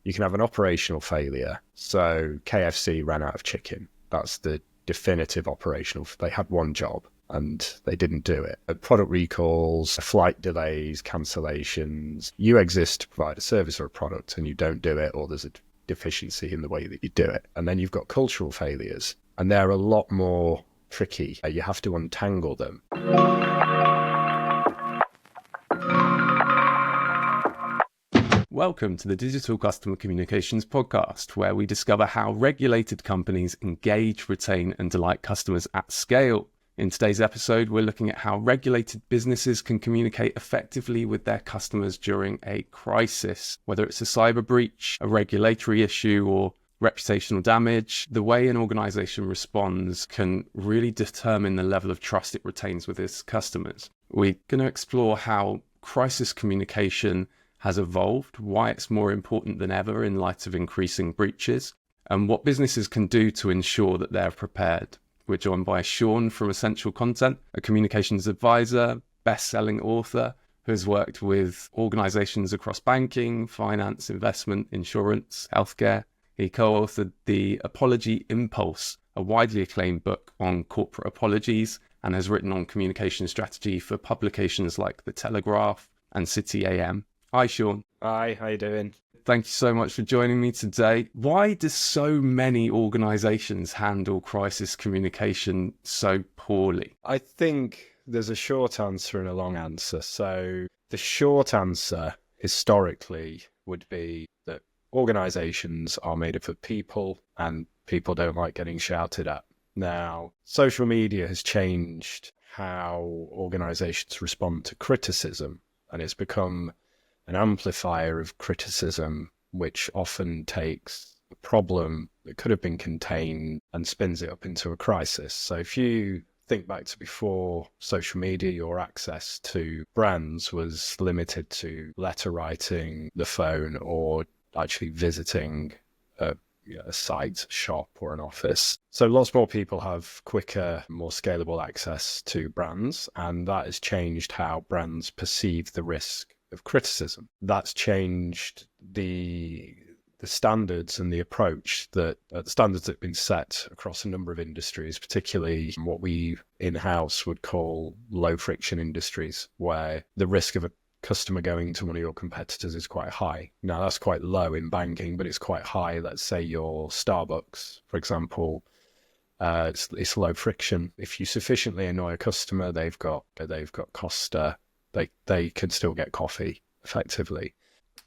You can have an operational failure. So KFC ran out of chicken. That's the definitive operational. They had one job and they didn't do it. Product recalls, flight delays, cancellations. You exist to provide a service or a product and you don't do it, or there's a deficiency in the way that you do it. And then you've got cultural failures, and they're a lot more tricky. You have to untangle them. Welcome to the Digital Customer Communications Podcast, where we discover how regulated companies engage, retain, and delight customers at scale. In today's episode, we're looking at how regulated businesses can communicate effectively with their customers during a crisis. Whether it's a cyber breach, a regulatory issue, or reputational damage, the way an organization responds can really determine the level of trust it retains with its customers. We're going to explore how crisis communication has evolved, why it's more important than ever in light of increasing breaches, and what businesses can do to ensure that they're prepared. We're joined by Sean from Essential Content, a communications advisor, best-selling author who has worked with organizations across banking, finance, investment, insurance, healthcare. He co-authored The Apology Impulse, a widely acclaimed book on corporate apologies, and has written on communication strategy for publications like The Telegraph and City AM. Hi, Sean. Hi, how you doing? Thank you so much for joining me today. Why do so many organizations handle crisis communication so poorly? I think there's a short answer and a long answer. So the short answer historically would be that organizations are made up of people and people don't like getting shouted at. Now, social media has changed how organizations respond to criticism, and it's become an amplifier of criticism, which often takes a problem that could have been contained and spins it up into a crisis. So if you think back to before social media, your access to brands was limited to letter writing, the phone, or actually visiting a site, a shop, or an office. So lots more people have quicker, more scalable access to brands, and that has changed how brands perceive the risk of criticism. That's changed the standards and the approach that the standards that have been set across a number of industries, particularly what we in-house would call low friction industries, where the risk of a customer going to one of your competitors is quite high. Now that's quite low in banking, but it's quite high. Let's say your Starbucks, for example, it's low friction. If you sufficiently annoy a customer, they've got Costa. They can still get coffee effectively.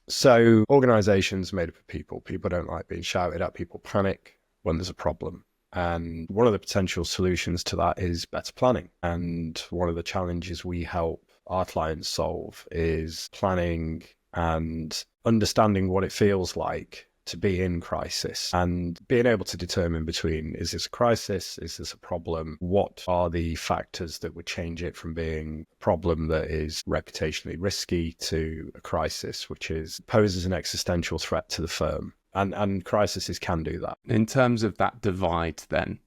So organizations made up of people. People don't like being shouted at. People panic when there's a problem. And one of the potential solutions to that is better planning. And one of the challenges we help our clients solve is planning and understanding what it feels like to be in crisis and being able to determine between, is this a crisis? Is this a problem? What are the factors that would change it from being a problem that is reputationally risky to a crisis, which poses an existential threat to the firm? And crises can do that. In terms of that divide then,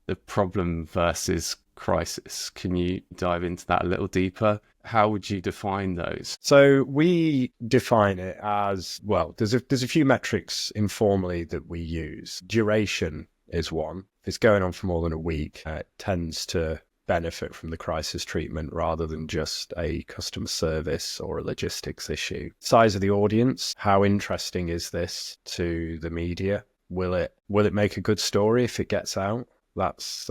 the problem versus crisis, can you dive into that a little deeper? How would you define those? So we define it as, well, there's a few metrics informally that we use. Duration is one. If it's going on for more than a week, it tends to benefit from the crisis treatment rather than just a customer service or a logistics issue. Size of the audience, how interesting is this to the media? Will it make a good story if it gets out? That's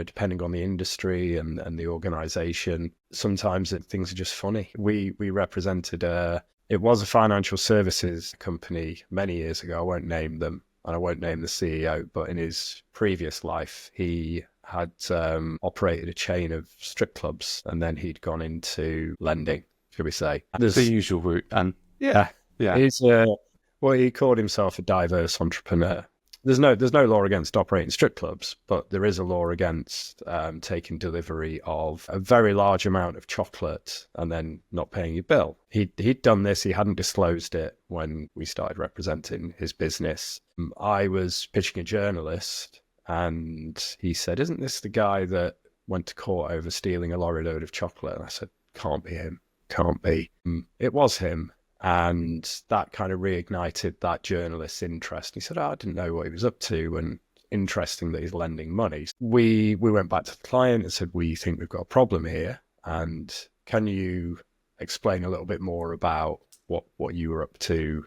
depending on the industry and the organization, sometimes things are just funny. We represented it was a financial services company many years ago. I won't name them and I won't name the CEO, but in his previous life, he had operated a chain of strip clubs and then he'd gone into lending, should we say. That's the usual route. And yeah. He's he called himself a diverse entrepreneur. There's no law against operating strip clubs, but there is a law against taking delivery of a very large amount of chocolate and then not paying your bill. He'd done this. He hadn't disclosed it when we started representing his business. I was pitching a journalist and he said, "Isn't this the guy that went to court over stealing a lorry load of chocolate?" And I said, "Can't be him. Can't be." It was him. And that kind of reignited that journalist's interest. He said, I didn't know what he was up to, and interesting that he's lending money. We went back to the client and said, we think we've got a problem here. And can you explain a little bit more about what you were up to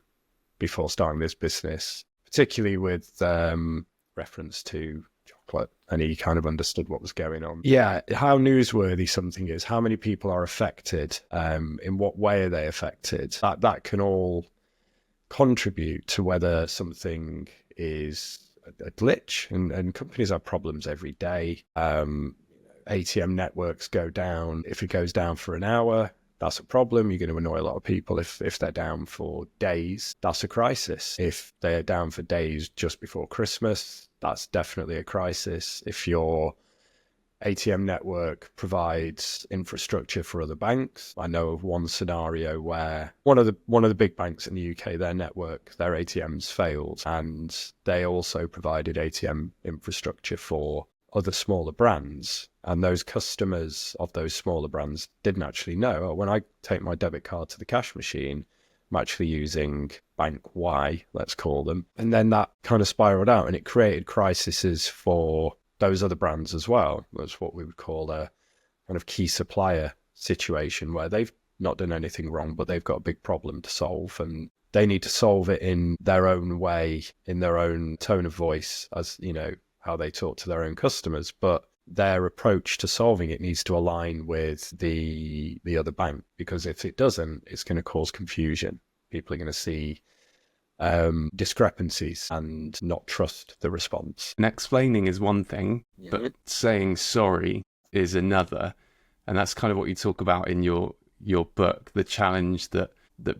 before starting this business, particularly with reference to chocolate? And he kind of understood what was going on. Yeah, how newsworthy something is, how many people are affected, in what way are they affected, that can all contribute to whether something is a glitch. And companies have problems every day. ATM networks go down. If it goes down for an hour, that's a problem. You're going to annoy a lot of people. If they're down for days, that's a crisis. If they're down for days just before Christmas, that's definitely a crisis. If your ATM network provides infrastructure for other banks, I know of one scenario where one of the big banks in the UK, their ATMs failed, and they also provided ATM infrastructure for other smaller brands. And those customers of those smaller brands didn't actually know, oh, when I take my debit card to the cash machine, I'm actually using Bank Y, let's call them. And then that kind of spiraled out, and it created crises for those other brands as well. That's what we would call a kind of key supplier situation, where they've not done anything wrong, but they've got a big problem to solve, and they need to solve it in their own way, in their own tone of voice, as you know, how they talk to their own customers. But their approach to solving it needs to align with the other bank, because if it doesn't, it's going to cause confusion. People are going to see discrepancies and not trust the response. And explaining is one thing, but saying sorry is another. And that's kind of what you talk about in your book, the challenge that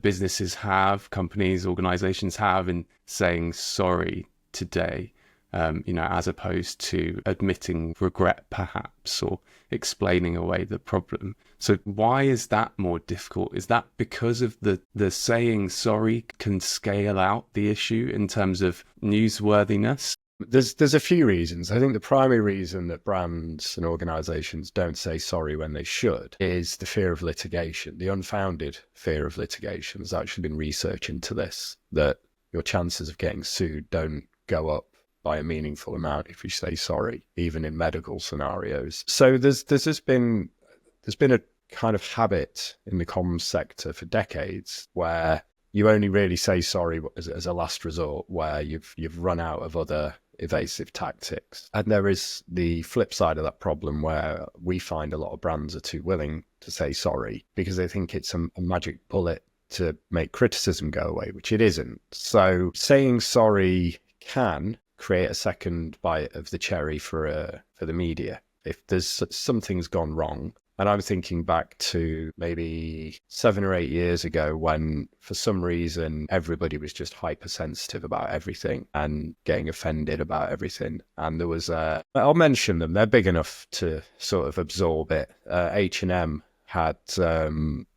businesses have, companies, organizations have in saying sorry today. As opposed to admitting regret, perhaps, or explaining away the problem. So why is that more difficult? Is that because of the saying sorry can scale out the issue in terms of newsworthiness? There's a few reasons. I think the primary reason that brands and organizations don't say sorry when they should is the fear of litigation, the unfounded fear of litigation. There's actually been research into this, that your chances of getting sued don't go up by a meaningful amount if you say sorry, even in medical scenarios. So there's been a kind of habit in the comms sector for decades where you only really say sorry as a last resort, where you've run out of other evasive tactics. And there is the flip side of that problem, where we find a lot of brands are too willing to say sorry because they think it's a magic bullet to make criticism go away, which it isn't. So saying sorry can create a second bite of the cherry for the media if there's something's gone wrong. And I'm thinking back to maybe 7 or 8 years ago, when for some reason everybody was just hypersensitive about everything and getting offended about everything. And there was I'll mention them, they're big enough to sort of absorb it. H&M had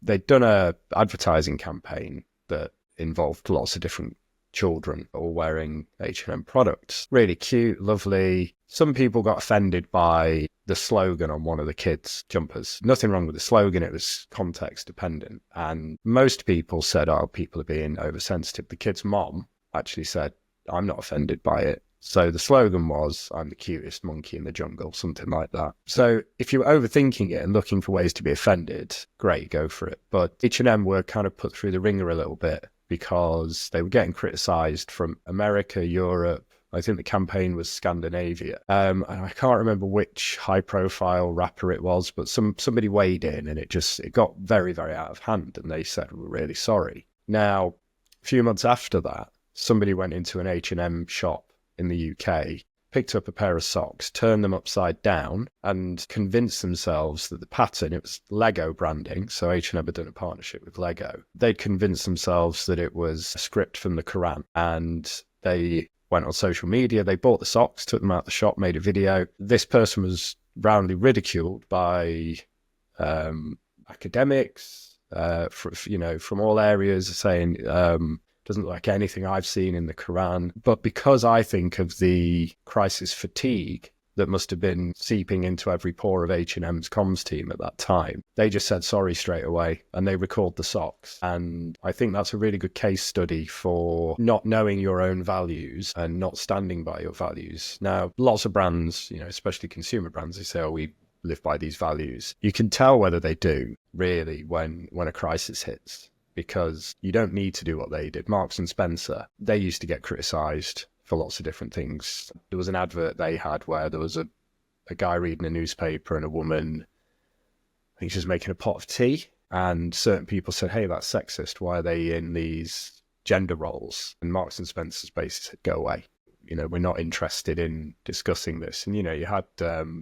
they'd done a advertising campaign that involved lots of different children all wearing H&M products. Really cute, lovely. Some people got offended by the slogan on one of the kids' jumpers. Nothing wrong with the slogan, it was context dependent. And most people said, oh, people are being oversensitive. The kid's mom actually said, I'm not offended by it. So the slogan was, I'm the cutest monkey in the jungle, something like that. So if you're overthinking it and looking for ways to be offended, great, go for it. But H&M were kind of put through the ringer a little bit, because they were getting criticized from America, Europe. I think the campaign was Scandinavia. And I can't remember which high-profile rapper it was, but somebody weighed in, and it got very, very out of hand, and they said, we're really sorry. Now, a few months after that, somebody went into an H&M shop in the UK, picked up a pair of socks, turned them upside down, and convinced themselves that the pattern, it was Lego branding, so H&M had done a partnership with Lego. They'd convinced themselves that it was a script from the Quran, and they went on social media, they bought the socks, took them out of the shop, made a video. This person was roundly ridiculed by academics, from all areas, saying, doesn't look like anything I've seen in the Quran. But because I think of the crisis fatigue that must have been seeping into every pore of H&M's comms team at that time. They just said sorry straight away and they recalled the socks. And I think that's a really good case study for not knowing your own values and not standing by your values. Now, lots of brands, especially consumer brands, they say, oh, we live by these values. You can tell whether they do really when a crisis hits, because you don't need to do what they did. Marks and Spencer, they used to get criticised for lots of different things. There was an advert they had where there was a guy reading a newspaper and a woman, I think she was making a pot of tea, and certain people said, hey, that's sexist. Why are they in these gender roles? And Marks and Spencer's basically said, go away. We're not interested in discussing this. And, you had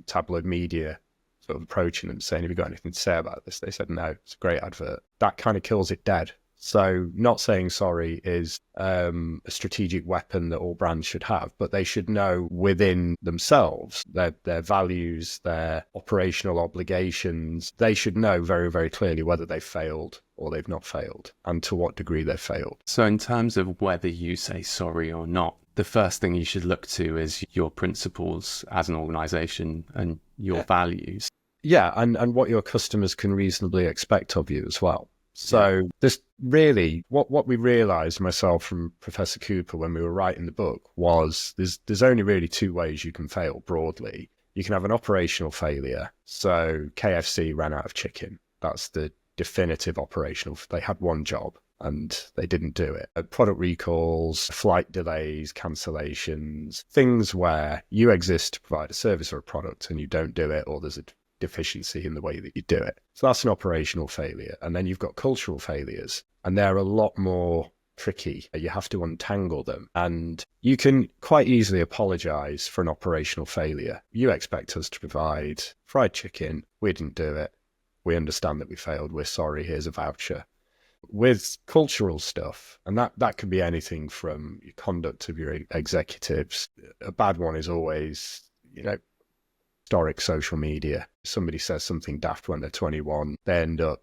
tabloid media sort of approaching them saying, have you got anything to say about this? They said, no, it's a great advert. That kind of kills it dead. So not saying sorry is a strategic weapon that all brands should have, but they should know within themselves, their values, their operational obligations. They should know very, very clearly whether they've failed or they've not failed and to what degree they've failed. So in terms of whether you say sorry or not, the first thing you should look to is your principles as an organization and your values. Yeah, and what your customers can reasonably expect of you as well. So this really, what we realized, myself from Professor Cooper, when we were writing the book, was there's only really two ways you can fail broadly. You can have an operational failure. So KFC ran out of chicken. That's the definitive operational. They had one job and they didn't do it. Product recalls, flight delays, cancellations, things where you exist to provide a service or a product and you don't do it, or there's a deficiency in the way that you do it. So that's an operational failure. And then you've got cultural failures, and they're a lot more tricky. You have to untangle them. And you can quite easily apologize for an operational failure. You expect us to provide fried chicken. We didn't do it. We understand that we failed. We're sorry. Here's a voucher. With cultural stuff, and that could be anything from your conduct of your executives. A bad one is always, historic social media. Somebody says something daft when they're 21, they end up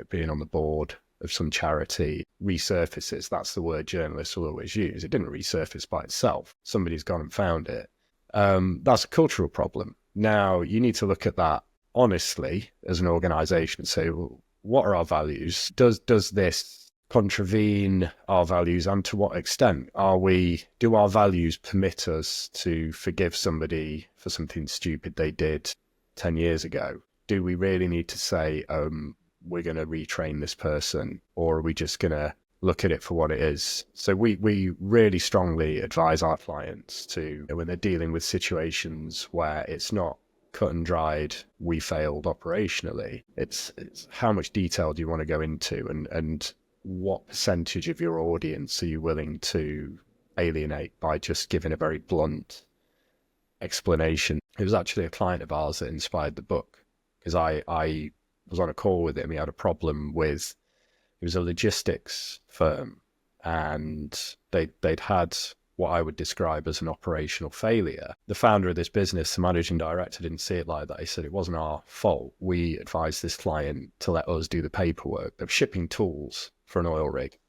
being on the board of some charity, resurfaces. That's the word journalists will always use. It didn't resurface by itself. Somebody's gone and found it. That's a cultural problem. Now, you need to look at that honestly as an organization and say, well, what are our values? Does this contravene our values, and to what extent do our values permit us to forgive somebody for something stupid they did 10 years ago? Do we really need to say, we're going to retrain this person, or are we just going to look at it for what it is? So we really strongly advise our clients to, when they're dealing with situations where it's not cut and dried, we failed operationally, it's how much detail do you want to go into, and what percentage of your audience are you willing to alienate by just giving a very blunt explanation? It was actually a client of ours that inspired the book, because I was on a call with him. He had a problem with, it was a logistics firm, and they'd had what I would describe as an operational failure. The founder of this business, the managing director, didn't see it like that. He said, it wasn't our fault. We advised this client to let us do the paperwork of shipping tools for an oil rig.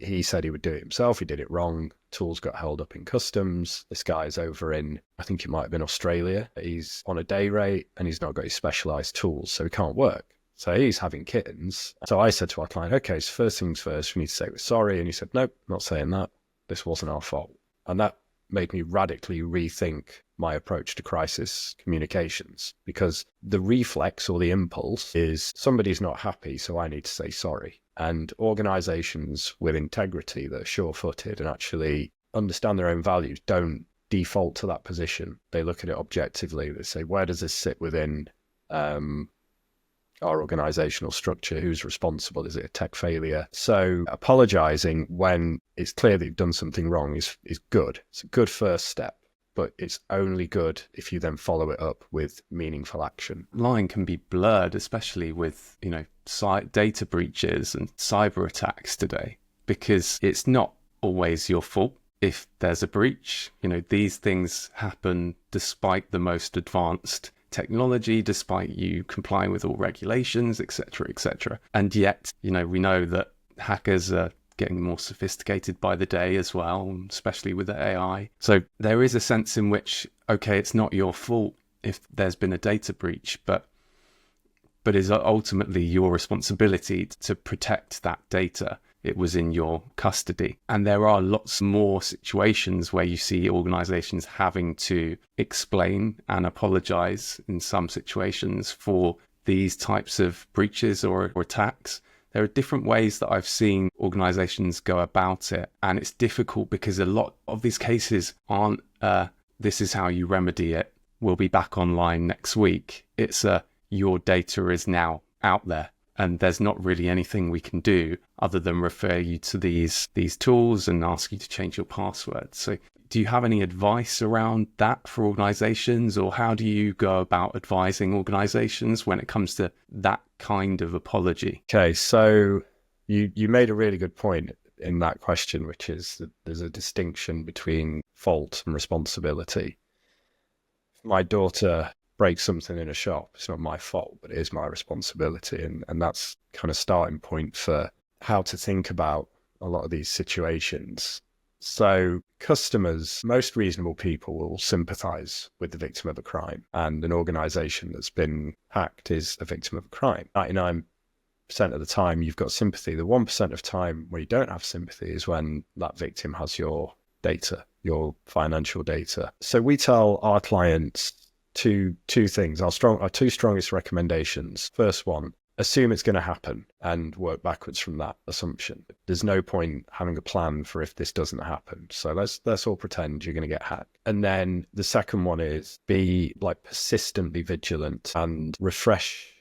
He said he would do it himself. He did it wrong. Tools got held up in customs. This guy's over in, I think it might have been Australia. He's on a day rate and he's not got his specialized tools, so he can't work. So he's having kittens. So I said to our client, okay, so first things first, we need to say we're sorry. And he said, nope, not saying that. This wasn't our fault. And that made me radically rethink my approach to crisis communications, because the reflex or the impulse is somebody's not happy, so I need to say sorry. And organizations with integrity that are sure-footed and actually understand their own values don't default to that position. They look at it objectively. They say, where does this sit within our organizational structure? Who's responsible? Is it a tech failure? So apologizing when it's clear that you've done something wrong is good. It's a good first step, but it's only good if you then follow it up with meaningful action. Line can be blurred, especially with, data breaches and cyber attacks today, because it's not always your fault if there's a breach. These things happen despite the most advanced technology, despite you complying with all regulations, etc., etc. And yet, we know that hackers are getting more sophisticated by the day as well, especially with the AI. So there is a sense in which okay, it's not your fault if there's been a data breach, but is ultimately your responsibility to protect that data. It was in your custody. And there are lots more situations where you see organizations having to explain and apologize in some situations for these types of breaches or attacks. There are different ways that I've seen organizations go about it. And it's difficult because a lot of these cases aren't, this is how you remedy it. We'll be back online next week. It's your data is now out there. And there's not really anything we can do other than refer you to these tools and ask you to change your password. So do you have any advice around that for organizations, or how do you go about advising organizations when it comes to that kind of apology? Okay, so you made a really good point in that question, which is that there's a distinction between fault and responsibility. If my daughter break something in a shop, it's not my fault, but it is my responsibility. And that's kind of starting point for how to think about a lot of these situations. So customers, most reasonable people will sympathize with the victim of a crime, and an organization that's been hacked is a victim of a crime. 99% of the time you've got sympathy. The 1% of time where you don't have sympathy is when that victim has your data, your financial data. So we tell our clients two things, our two strongest recommendations. First one, assume it's going to happen and work backwards from that assumption. There's no point having a plan for if this doesn't happen. So let's all pretend you're going to get hacked. And then the second one is be like persistently vigilant and refresh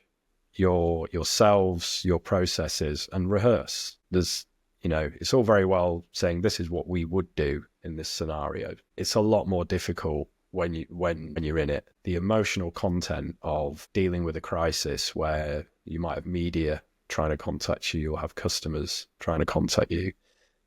yourselves, your processes, and rehearse. It's all very well saying this is what we would do in this scenario. It's a lot more difficult when you're in it. The emotional content of dealing with a crisis where you might have media trying to contact you, you'll have customers trying to contact you.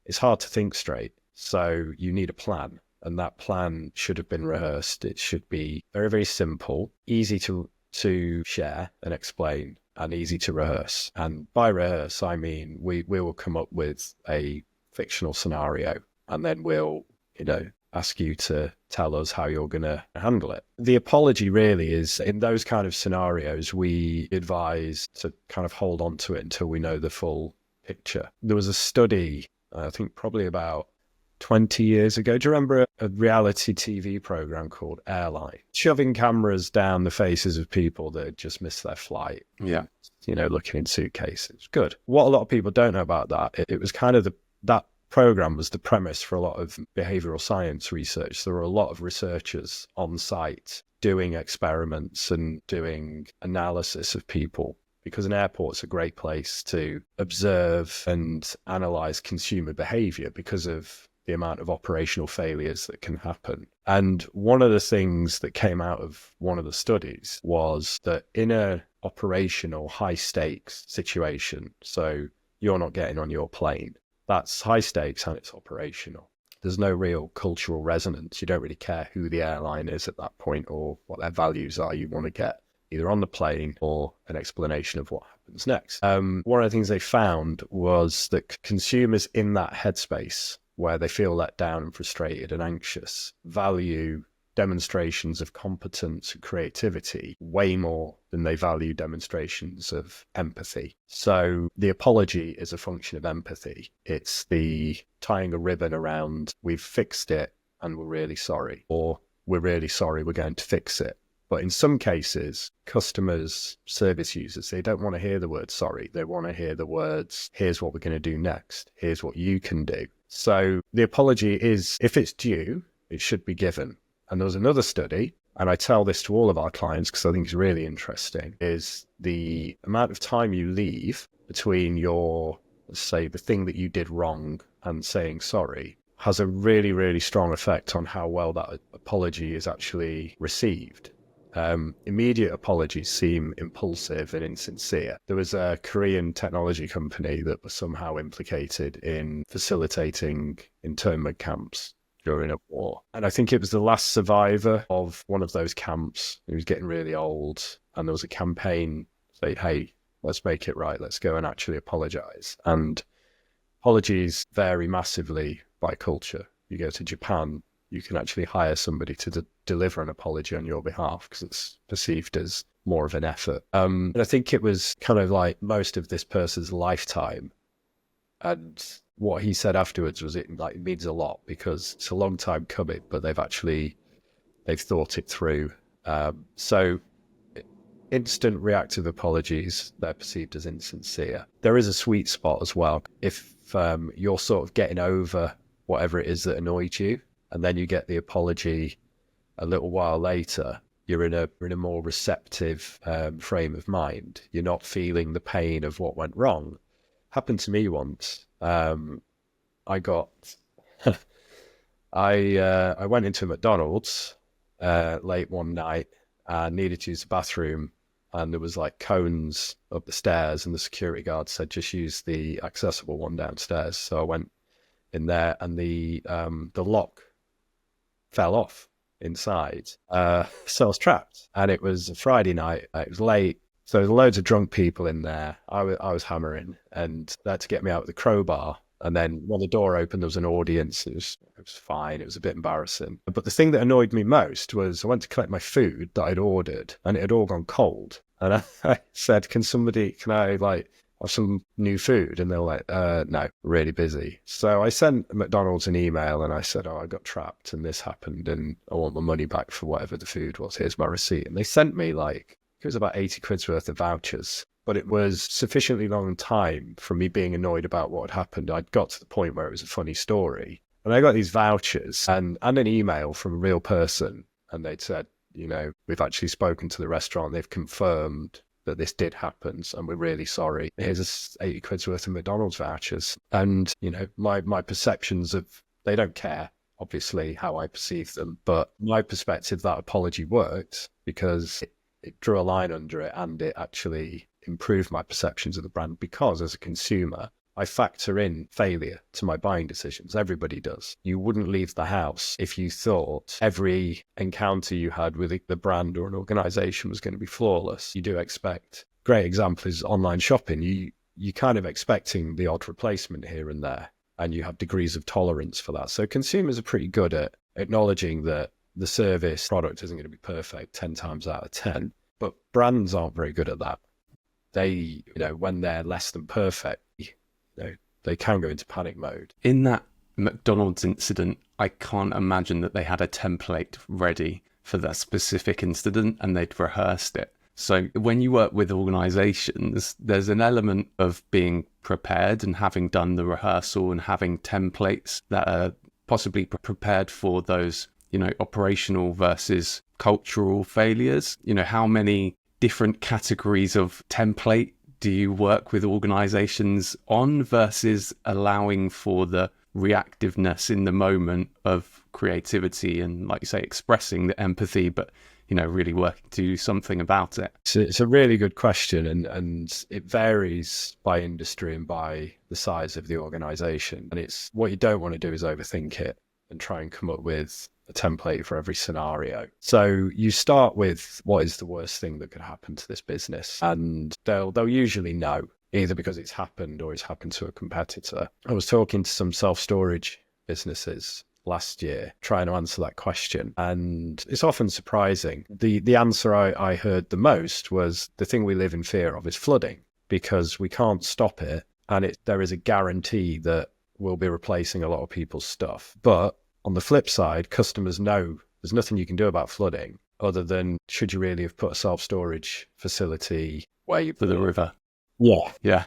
It's hard to think straight. So you need a plan, and that plan should have been rehearsed. It should be very, very simple, easy to share and explain, and easy to rehearse. And by rehearse, I mean we will come up with a fictional scenario, and then we'll, ask you to tell us how you're going to handle it. The apology really is, in those kind of scenarios, we advise to kind of hold on to it until we know the full picture. There was a study, I think probably about 20 years ago. Do you remember a reality TV program called Airline? Shoving cameras down the faces of people that had just missed their flight. Yeah. Looking in suitcases. Good. What a lot of people don't know about that, it was kind of that program was the premise for a lot of behavioral science research. There were a lot of researchers on site doing experiments and doing analysis of people, because an airport's a great place to observe and analyze consumer behavior because of the amount of operational failures that can happen. And one of the things that came out of one of the studies was that in a operational high stakes situation, so you're not getting on your plane, that's high stakes and it's operational. There's no real cultural resonance. You don't really care who the airline is at that point or what their values are. You want to get either on the plane or an explanation of what happens next. One of the things they found was that consumers in that headspace where they feel let down and frustrated and anxious value demonstrations of competence and creativity way more than they value demonstrations of empathy. So the apology is a function of empathy. It's the tying a ribbon around, we've fixed it and we're really sorry, or we're really sorry, we're going to fix it. But in some cases, customers, service users, they don't want to hear the word sorry. They want to hear the words, here's what we're going to do next. Here's what you can do. So the apology is, if it's due, it should be given. And there was another study, and I tell this to all of our clients because I think it's really interesting, is the amount of time you leave between your, let's say, the thing that you did wrong and saying sorry has a really, really strong effect on how well that apology is actually received. Immediate apologies seem impulsive and insincere. There was a Korean technology company that was somehow implicated in facilitating internment camps during a war. And I think it was the last survivor of one of those camps who was getting really old. And there was a campaign say, hey, let's make it right. Let's go and actually apologize. And apologies vary massively by culture. You go to Japan, you can actually hire somebody to deliver an apology on your behalf because it's perceived as more of an effort. And I think it was kind of like most of this person's lifetime. And what he said afterwards was it means a lot because it's a long time coming, but they've thought it through. So instant reactive apologies, they're perceived as insincere. There is a sweet spot as well. If you're sort of getting over whatever it is that annoyed you, and then you get the apology a little while later, you're in a more receptive frame of mind. You're not feeling the pain of what went wrong. Happened to me once. I got I went into McDonald's late one night and needed to use the bathroom, and there was like cones up the stairs, and the security guard said just use the accessible one downstairs. So I went in there, and the lock fell off inside. So I was trapped, and it was a Friday night. It was late, so there were loads of drunk people in there. I was hammering, and they had to get me out with the crowbar. And then when the door opened, there was an audience. It was fine. It was a bit embarrassing. But the thing that annoyed me most was I went to collect my food that I'd ordered, and it had all gone cold. And I said, can I have some new food? And they were like, no, really busy. So I sent McDonald's an email and I said, I got trapped and this happened and I want my money back for whatever the food was. Here's my receipt. And they sent me it was about 80 quid's worth of vouchers. But it was sufficiently long time from me being annoyed about what had happened. I'd got to the point where it was a funny story. And I got these vouchers and an email from a real person. And they'd said, we've actually spoken to the restaurant. They've confirmed that this did happen, and we're really sorry. Here's 80 quid's worth of McDonald's vouchers. And, my perceptions they don't care, obviously, how I perceive them. But my perspective, that apology worked because it drew a line under it and it actually improved my perceptions of the brand, because as a consumer, I factor in failure to my buying decisions. Everybody does. You wouldn't leave the house if you thought every encounter you had with the brand or an organization was going to be flawless. You do expect. Great example is online shopping. You kind of expecting the odd replacement here and there, and you have degrees of tolerance for that. So consumers are pretty good at acknowledging that the service product isn't going to be perfect 10 times out of 10, but brands aren't very good at that. They, when they're less than perfect, they can go into panic mode. In that McDonald's incident, I can't imagine that they had a template ready for that specific incident and they'd rehearsed it. So when you work with organizations, there's an element of being prepared and having done the rehearsal and having templates that are possibly prepared for those, operational versus cultural failures. How many different categories of template do you work with organizations on versus allowing for the reactiveness in the moment of creativity and, like you say, expressing the empathy, but, really working to do something about it? It's a really good question, and it varies by industry and by the size of the organization. And it's what you don't want to do is overthink it and try and come up with a template for every scenario. So you start with what is the worst thing that could happen to this business, and they'll usually know, either because it's happened or it's happened to a competitor. I was talking to some self-storage businesses last year trying to answer that question, and it's often surprising. The answer I heard the most was the thing we live in fear of is flooding, because we can't stop it, and there is a guarantee that we'll be replacing a lot of people's stuff. But on the flip side, customers know there's nothing you can do about flooding other than, should you really have put a self-storage facility where you For the river. Yeah. Yeah.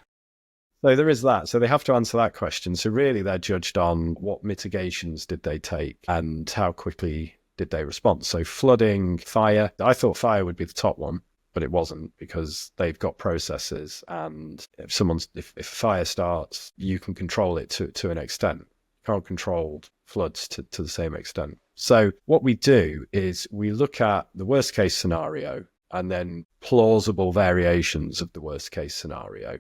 So there is that. So they have to answer that question. So really they're judged on what mitigations did they take and how quickly did they respond. So flooding, fire. I thought fire would be the top one, but it wasn't, because they've got processes, and if a fire starts, you can control it to an extent. You can't control floods to the same extent. So what we do is we look at the worst case scenario and then plausible variations of the worst case scenario.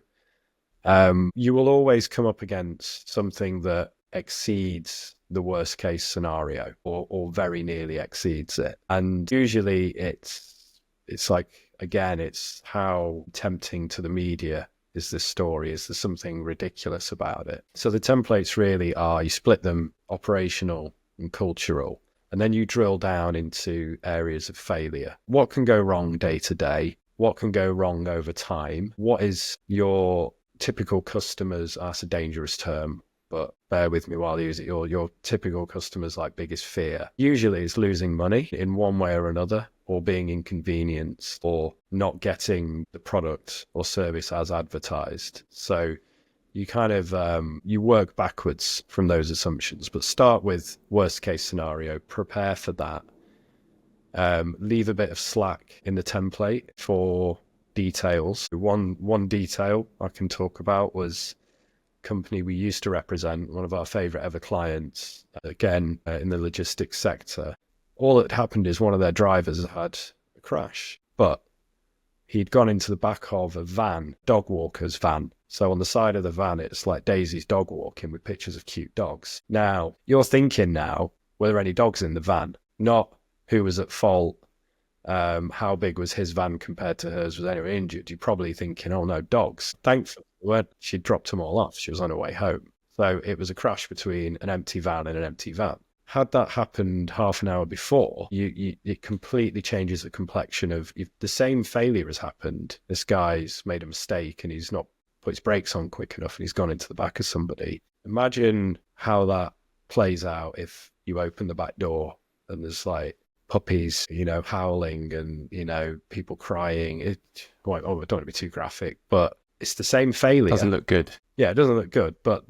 You will always come up against something that exceeds the worst case scenario or very nearly exceeds it. And usually it's like, again, it's how tempting to the media is this story? Is there something ridiculous about it? So the templates really are, you split them operational and cultural. And then you drill down into areas of failure. What can go wrong day to day? What can go wrong over time? What is your typical customers, that's a dangerous term, but bear with me while I use it, your typical customers' like biggest fear usually is losing money in one way or another, or being inconvenienced, or not getting the product or service as advertised. So you kind of you work backwards from those assumptions, but start with worst case scenario, prepare for that. Leave a bit of slack in the template for details. One detail I can talk about was a company we used to represent, one of our favorite ever clients, again, in the logistics sector. All that happened is one of their drivers had a crash, but he'd gone into the back of a van, dog walker's van. So on the side of the van, it's like Daisy's dog walking with pictures of cute dogs. Now, you're thinking now, were there any dogs in the van? Not who was at fault, how big was his van compared to hers, was anyone injured? You're probably thinking, oh no, dogs. Thankfully, she dropped them all off. She was on her way home. So it was a crash between an empty van and an empty van. Had that happened half an hour before, it completely changes the complexion of, if the same failure has happened, this guy's made a mistake and he's not put his brakes on quick enough and he's gone into the back of somebody. Imagine how that plays out if you open the back door and there's like puppies, howling and, people crying. I don't want to be too graphic, but it's the same failure. Doesn't look good. Yeah, it doesn't look good, but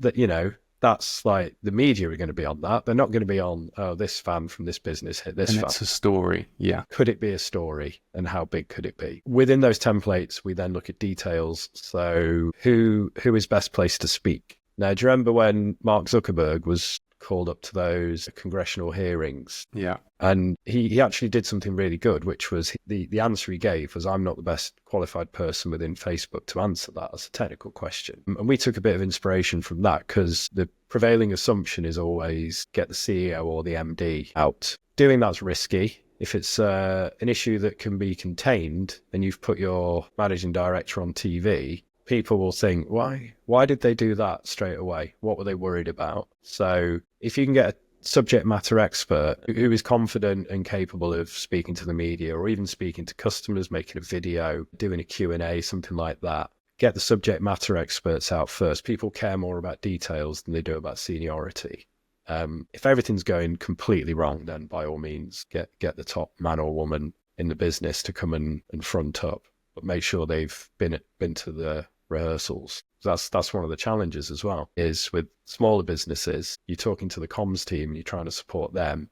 that's like the media are going to be on that. They're not going to be on, oh, this fan from this business hit this fan. And it's a story, yeah. Could it be a story, and how big could it be? Within those templates, we then look at details. So who is best placed to speak? Now, do you remember when Mark Zuckerberg was called up to those congressional hearings? Yeah. And he actually did something really good, which was the answer he gave was, I'm not the best qualified person within Facebook to answer that as a technical question. And we took a bit of inspiration from that, because the prevailing assumption is always get the CEO or the MD out. Doing that's risky. If it's an issue that can be contained and you've put your managing director on TV, people will think, why did they do that straight away? What were they worried about? So if you can get a subject matter expert who is confident and capable of speaking to the media, or even speaking to customers, making a video, doing a Q&A, something like that, get the subject matter experts out first. People care more about details than they do about seniority. If everything's going completely wrong, then by all means, get the top man or woman in the business to come and front up, but make sure they've been to the rehearsals. That's one of the challenges as well, is with smaller businesses, you're talking to the comms team and you're trying to support them.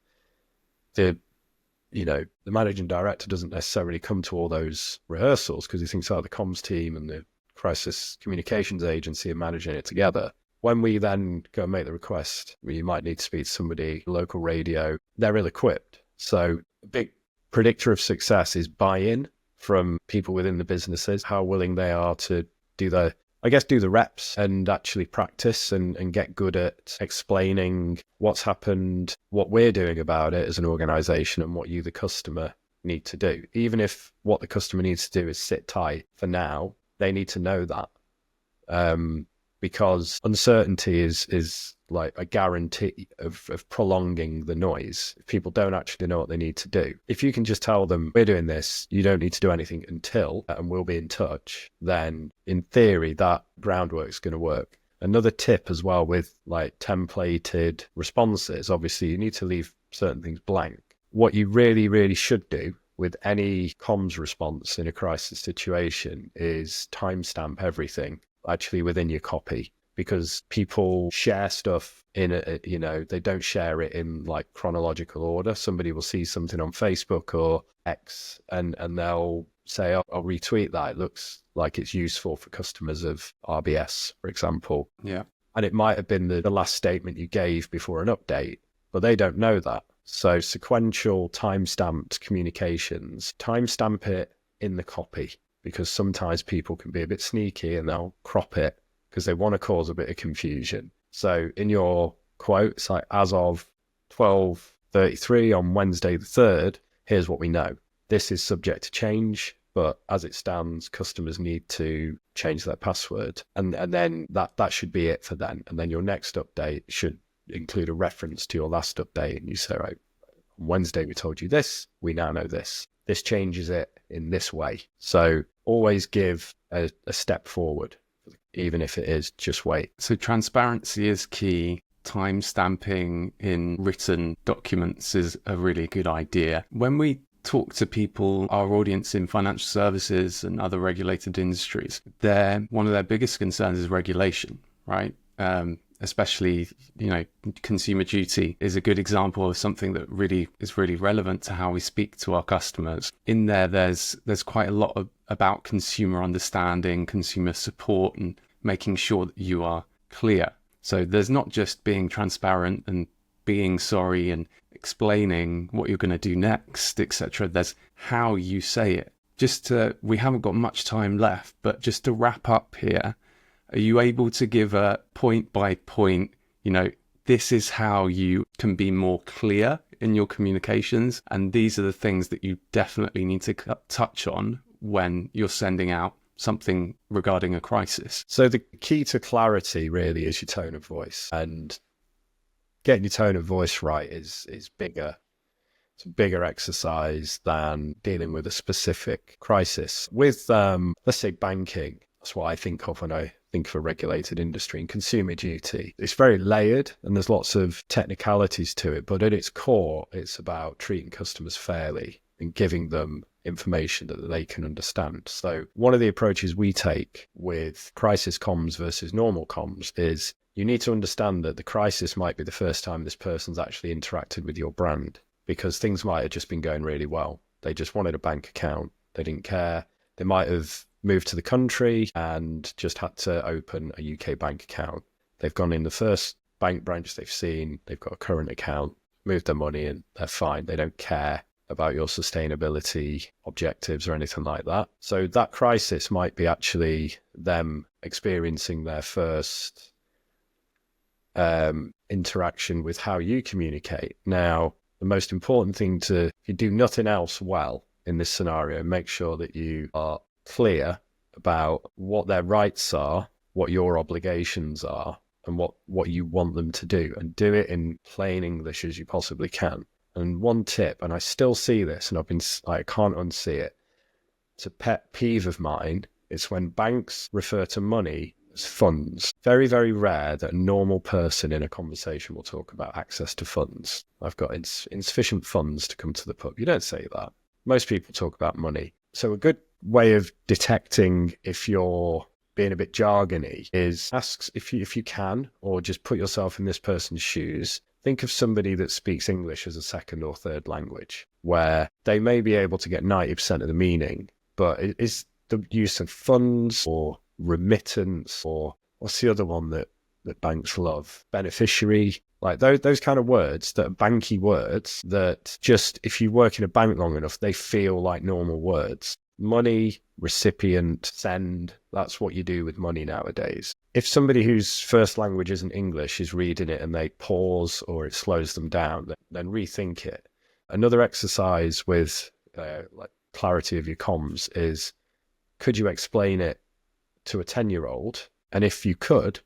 The managing director doesn't necessarily come to all those rehearsals because he thinks, the comms team and the crisis communications agency are managing it together. When we then go and make the request, you might need to speak to somebody, local radio, they're ill-equipped. So a big predictor of success is buy-in from people within the businesses, how willing they are to do the reps and actually practice and get good at explaining what's happened, what we're doing about it as an organization, and what you, the customer, need to do. Even if what the customer needs to do is sit tight for now, they need to know that. Because uncertainty is like a guarantee of prolonging the noise. If people don't actually know what they need to do, if you can just tell them, we're doing this, you don't need to do anything until, and we'll be in touch, then in theory, that groundwork's going to work. Another tip as well with like templated responses, obviously you need to leave certain things blank. What you really, really should do with any comms response in a crisis situation is timestamp everything actually within your copy, because people share stuff in they don't share it in like chronological order. Somebody will see something on Facebook or X and they'll say, I'll retweet that. It looks like it's useful for customers of RBS, for example. Yeah. And it might have been the last statement you gave before an update, but they don't know that. So sequential time-stamped communications, timestamp it in the copy, because sometimes people can be a bit sneaky and they'll crop it because they want to cause a bit of confusion. So in your quote, it's like, as of 12:33 on Wednesday the 3rd, here's what we know. This is subject to change, but as it stands, customers need to change their password. And then that should be it for then. And then your next update should include a reference to your last update. And you say, right, Wednesday we told you this, we now know this. This changes it in this way. So always give a step forward, even if it is just wait. So transparency is key. Time stamping in written documents is a really good idea. When we talk to people, our audience in financial services and other regulated industries, one of their biggest concerns is regulation, right? Especially, consumer duty is a good example of something that really is really relevant to how we speak to our customers. In there's quite a lot about consumer understanding, consumer support, and making sure that you are clear. So there's not just being transparent and being sorry and explaining what you're going to do next, etc. There's how you say it. We haven't got much time left, but just to wrap up here, are you able to give a point by point, this is how you can be more clear in your communications, and these are the things that you definitely need to touch on when you're sending out something regarding a crisis? So the key to clarity really is your tone of voice, and getting your tone of voice right is bigger. It's a bigger exercise than dealing with a specific crisis. With, let's say, banking, that's what I think of when I think of a regulated industry, and consumer duty. It's very layered and there's lots of technicalities to it, but at its core, it's about treating customers fairly and giving them information that they can understand. So one of the approaches we take with crisis comms versus normal comms is you need to understand that the crisis might be the first time this person's actually interacted with your brand, because things might have just been going really well. They just wanted a bank account. They didn't care. They might have moved to the country and just had to open a UK bank account. They've gone in the first bank branch they've seen. They've got a current account, moved their money in. They're fine. They don't care about your sustainability objectives or anything like that. So that crisis might be actually them experiencing their first interaction with how you communicate. Now, the most important thing if you do nothing else well in this scenario, make sure that you are clear about what their rights are, what your obligations are, and what you want them to do, and do it in plain English as you possibly can. And one tip, and I still see this, and I can't unsee it, it's a pet peeve of mine, it's when banks refer to money as funds. Very, very rare that a normal person in a conversation will talk about access to funds. I've got insufficient funds to come to the pub. You don't say that. Most people talk about money. So a good way of detecting if you're being a bit jargony is ask if you can, or just put yourself in this person's shoes. Think of somebody that speaks English as a second or third language, where they may be able to get 90% of the meaning, but it is the use of funds or remittance, or what's the other one that banks love? Beneficiary, like those kind of words that are banky words that just, if you work in a bank long enough, they feel like normal words. Money, recipient, send, that's what you do with money nowadays. If somebody whose first language isn't English is reading it and they pause or it slows them down, then rethink it. Another exercise with like clarity of your comms is, could you explain it to a 10-year-old? And if you could,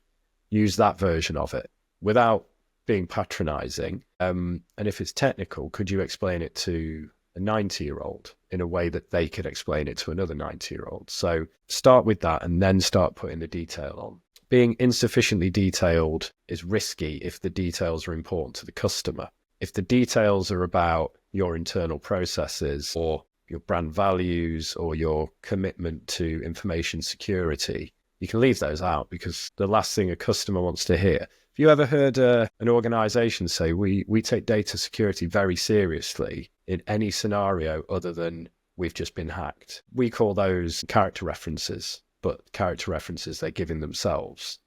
use that version of it without being patronizing. And if it's technical, could you explain it to a 90-year-old in a way that they could explain it to another 90-year-old? So start with that and then start putting the detail on. Being insufficiently detailed is risky if the details are important to the customer. If the details are about your internal processes or your brand values or your commitment to information security, you can leave those out, because the last thing a customer wants to hear. Have you ever heard an organization say, we take data security very seriously in any scenario other than we've just been hacked? We call those character references, but character references they're giving themselves.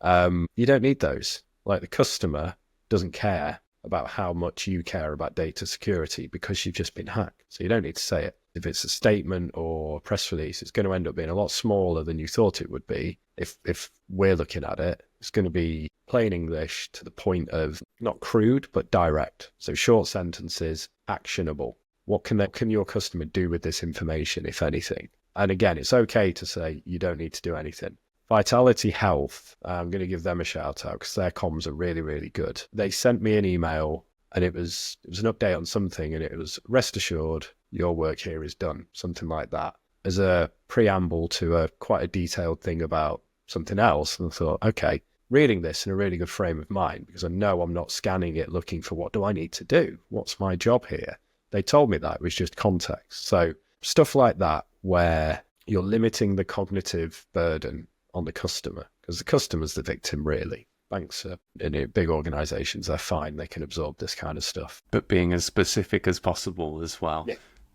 You don't need those. Like, the customer doesn't care about how much you care about data security because you've just been hacked. So you don't need to say it. If it's a statement or a press release, it's going to end up being a lot smaller than you thought it would be. If we're looking at it, it's going to be plain English to the point of not crude, but direct. So short sentences, actionable. What can your customer do with this information, if anything? And again, it's okay to say you don't need to do anything. Vitality Health, I'm going to give them a shout out because their comms are really, really good. They sent me an email and it was an update on something, and it was, rest assured, your work here is done, something like that, as a preamble to quite a detailed thing about something else. And I thought, okay, reading this in a really good frame of mind, because I know I'm not scanning it looking for what do I need to do? What's my job here? They told me that it was just context. So stuff like that, where you're limiting the cognitive burden on the customer, because the customer's the victim, really. Banks are, in big organizations, they're fine. They can absorb this kind of stuff. But being as specific as possible as well.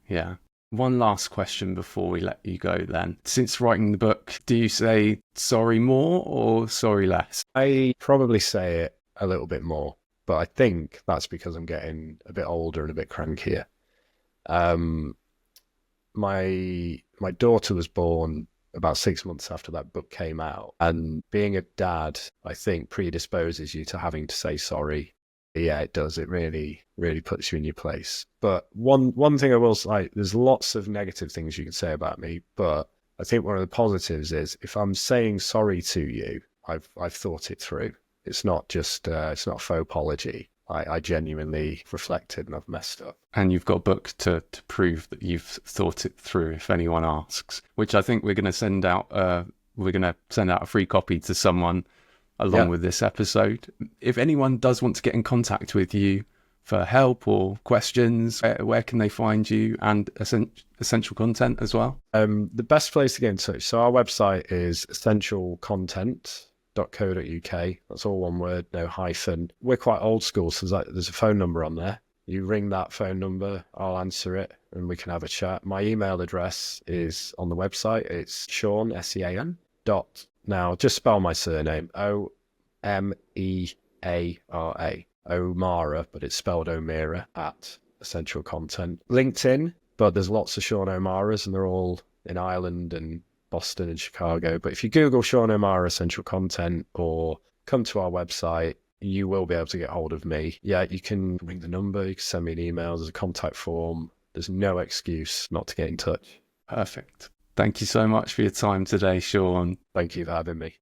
Yeah. One last question before we let you go then. Since writing the book, do you say sorry more or sorry less? I probably say it a little bit more, but I think that's because I'm getting a bit older and a bit crankier. My daughter was born about 6 months after that book came out, and being a dad, I think, predisposes you to having to say sorry. Yeah, it does. It really, really puts you in your place. But one thing I will say, there's lots of negative things you can say about me, but I think one of the positives is if I'm saying sorry to you, I've thought it through. It's not just it's not faux apology. I genuinely reflected and I've messed up. And you've got a book to prove that you've thought it through if anyone asks, which I think we're going to send out. We're going to send out a free copy to someone along with this episode. If anyone does want to get in contact with you for help or questions, where can they find you, and essential content as well? The best place to get in touch. So our website is essentialcontent.co.uk. That's all one word, no hyphen. We're quite old school, so there's a phone number on there. You ring that phone number, I'll answer it, and we can have a chat. My email address is on the website. It's Sean, S-E-A-N, dot, now just spell my surname, O-M-E-A-R-A, O'Mara, but it's spelled O'Meara, at Essential Content. LinkedIn, but there's lots of Sean O'Maras, and they're all in Ireland and Boston and Chicago. But if you Google Sean O'Mara Essential Content or come to our website, you will be able to get hold of me. Yeah, you can ring the number, you can send me an email, there's a contact form. There's no excuse not to get in touch. Perfect. Thank you so much for your time today, Sean. Thank you for having me.